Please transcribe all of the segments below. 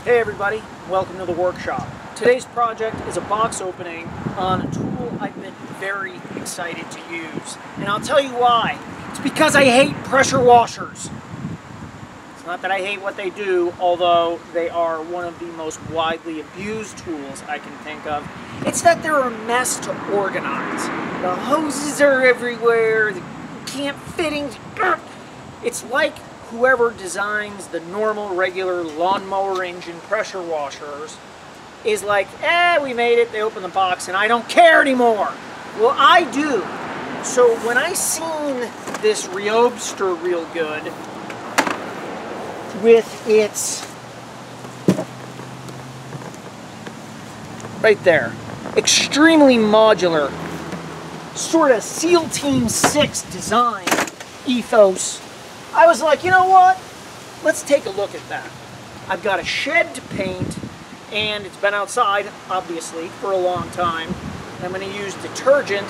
Hey everybody, welcome to the workshop. Today's project is a box opening on a tool I've been very excited to use. And I'll tell you why. It's because I hate pressure washers. It's not that I hate what they do, although they are one of the most widely abused tools I can think of. It's that they're a mess to organize. The hoses are everywhere, the can't fittings. It's like whoever designs the normal, regular lawnmower engine pressure washers is like, we made it, they open the box, and I don't care anymore. Well, I do. So when I seen this Ryobi Real Good with its, right there, extremely modular, sort of SEAL Team 6 design ethos, I was like, you know what? Let's take a look at that. I've got a shed to paint, and it's been outside, obviously, for a long time. I'm going to use detergent.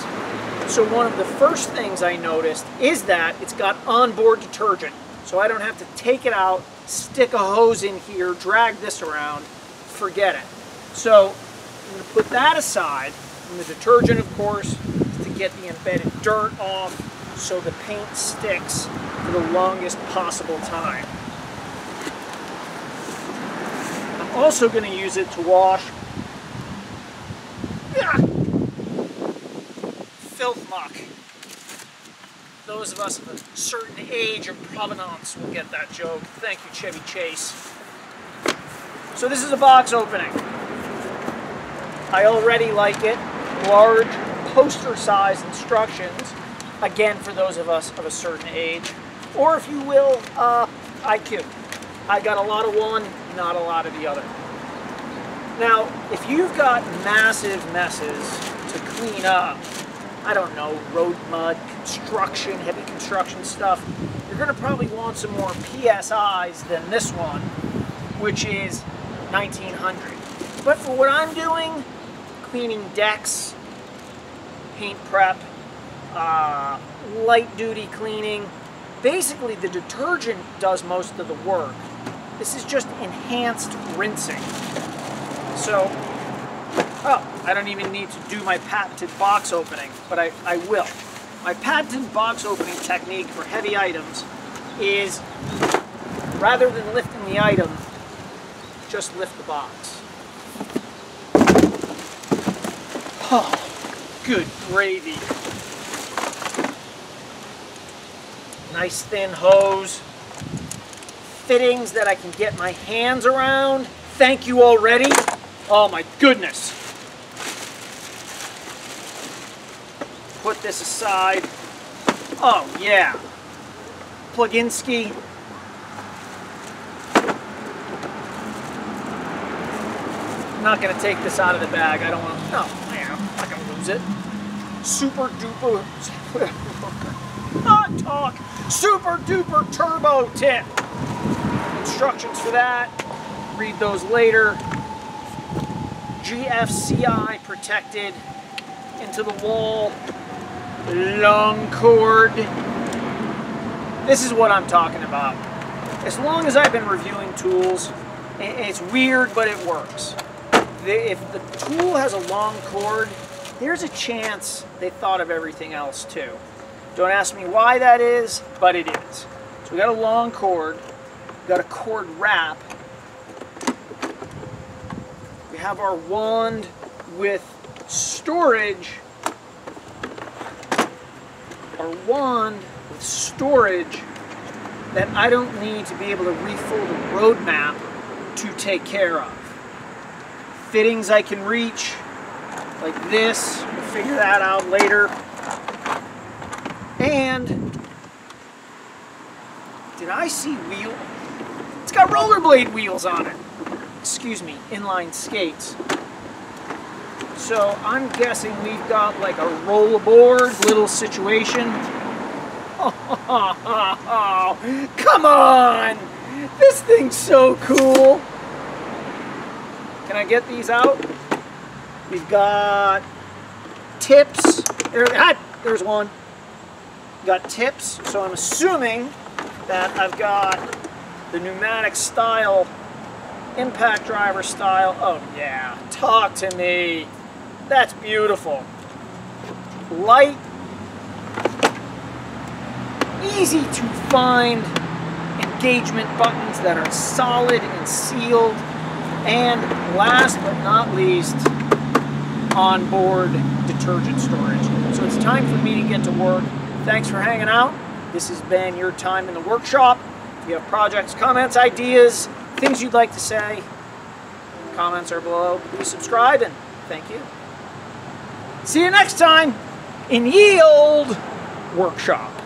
So one of the first things I noticed is that it's got onboard detergent. So I don't have to take it out, stick a hose in here, drag this around, forget it. So I'm going to put that aside. And the detergent, of course, is to get the embedded dirt off so the paint sticks for the longest possible time. I'm also going to use it to wash filth muck. Those of us of a certain age and provenance will get that joke. Thank you, Chevy Chase. So this is a box opening. I already like it. Large poster-sized instructions. Again, for those of us of a certain age, or if you will, IQ. I got a lot of one, not a lot of the other. Now, if you've got massive messes to clean up, I don't know, road mud, construction, heavy construction stuff, you're going to probably want some more PSIs than this one, which is 1900. But for what I'm doing, cleaning decks, paint prep, light duty cleaning, basically the detergent does most of the work. This is just enhanced rinsing. So, I don't even need to do my patented box opening, but I will. My patented box opening technique for heavy items is, rather than lifting the item, just lift the box. Oh, good gravy. Nice thin hose. Fittings that I can get my hands around. Thank you already. Oh my goodness. Put this aside. Oh yeah. Pluginski. I'm not going to take this out of the bag. I don't want to. No, I'm not going to lose it. Super duper. Not talk. Super duper turbo tip. Instructions for that. Read those later. GFCI protected. Into the wall. Long cord. This is what I'm talking about. As long as I've been reviewing tools, it's weird, but it works. If the tool has a long cord, there's a chance they thought of everything else too. Don't ask me why that is, but it is. So we got a long cord, we got a cord wrap, we have our wand with storage, that I don't need to be able to refill the roadmap to take care of. Fittings I can reach, like this, we'll figure that out later. And did I see wheel? It's got rollerblade wheels on it. Excuse me, inline skates. So I'm guessing we've got like a rollerboard little situation. Oh, come on! This thing's so cool. Can I get these out? We've got tips. There's one. Got tips, so I'm assuming that I've got the pneumatic style Impact driver style. Oh yeah, talk to me. That's beautiful. Light, easy to find engagement buttons that are solid and sealed. And last but not least, onboard detergent storage. So it's time for me to get to work. Thanks for hanging out. This has been your time in the workshop. If you have projects, comments, ideas, things you'd like to say, comments are below. Please subscribe and thank you. See you next time in ye olde workshop.